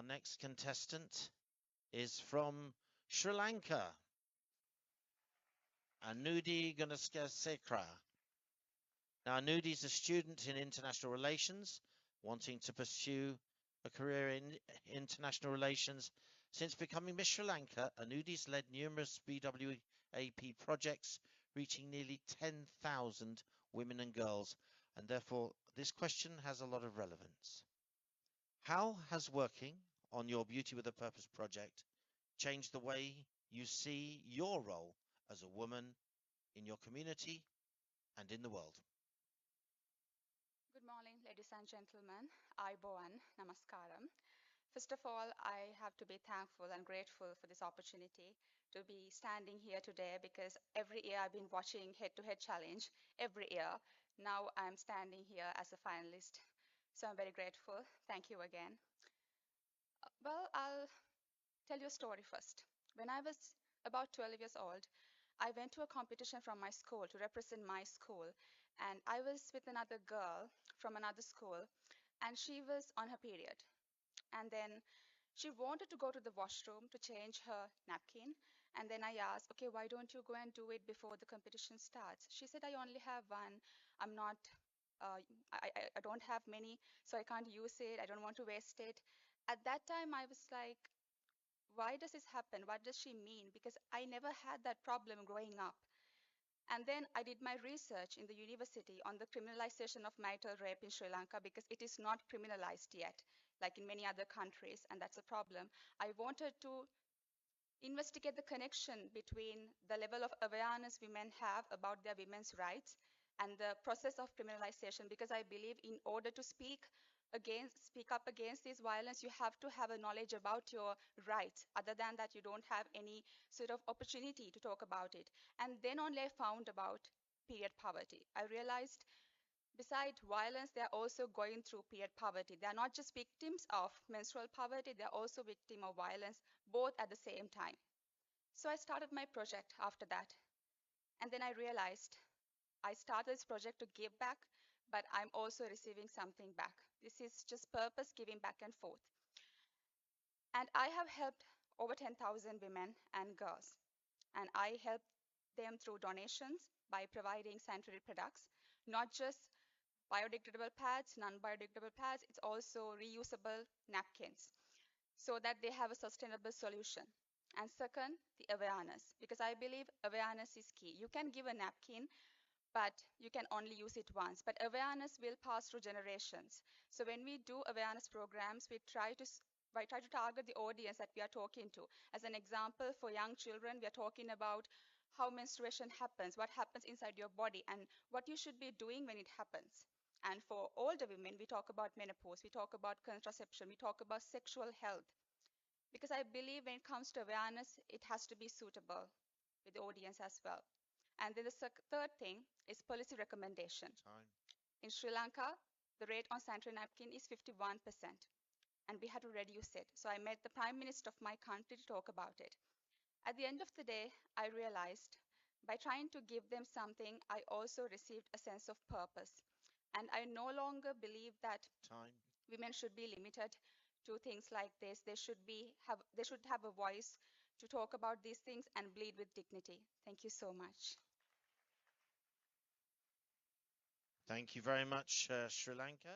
next contestant is from Sri Lanka, Anudi Gunasekara. Now, Anudi is a student in international relations, wanting to pursue a career in international relations. Since becoming Miss Sri Lanka, Anudi's led numerous BWAP projects, reaching nearly 10,000 women and girls, and therefore this question has a lot of relevance. How has working on your Beauty with a Purpose project changed the way you see your role as a woman in your community and in the world? Good morning, ladies and gentlemen. Ayubowan, Namaskaram. First of all, I have to be thankful and grateful for this opportunity to be standing here today because every year I've been watching head-to-head challenge every year. Now I'm standing here as a finalist. So I'm very grateful. Thank you again. Well, I'll tell you a story first. When I was about 12 years old, I went to a competition from my school to represent my school. And I was with another girl from another school, and she was on her period. And then she wanted to go to the washroom to change her napkin. And then I asked, okay, why don't you go and do it before the competition starts? She said, I only have one. I'm not, uh, I don't have many, so I can't use it. I don't want to waste it. At that time, I was like, why does this happen? What does she mean? Because I never had that problem growing up. And then I did my research in the university on the criminalization of marital rape in Sri Lanka because it is not criminalized yet, like in many other countries, and that's a problem. I wanted to investigate the connection between the level of awareness women have about their women's rights and the process of criminalization, because I believe in order to speak up against this violence, you have to have a knowledge about your rights. Other than that, you don't have any sort of opportunity to talk about it. And then only I found about period poverty. I realized besides violence, they're also going through period poverty. They're not just victims of menstrual poverty, they're also victims of violence, both at the same time. So I started my project after that. And then I realized I started this project to give back, but I'm also receiving something back. This is just purpose giving back and forth. And I have helped over 10,000 women and girls. And I help them through donations by providing sanitary products, not just biodegradable pads, non-biodegradable pads, it's also reusable napkins so that they have a sustainable solution. And second, the awareness, because I believe awareness is key. You can give a napkin, but you can only use it once. But awareness will pass through generations. So when we do awareness programs, we try to target the audience that we are talking to. As an example, for young children, we are talking about how menstruation happens, what happens inside your body, and what you should be doing when it happens. And for older women, we talk about menopause, we talk about contraception, we talk about sexual health. Because I believe when it comes to awareness, it has to be suitable with the audience as well. And then the third thing is policy recommendation. Time. In Sri Lanka, the rate on sanitary napkin is 51%, and we had to reduce it. So I met the Prime Minister of my country to talk about it. At the end of the day, I realized by trying to give them something, I also received a sense of purpose. And I no longer believe that Time. women should be limited to things like this. They should have a voice to talk about these things and bleed with dignity. Thank you so much. Thank you very much, Sri Lanka.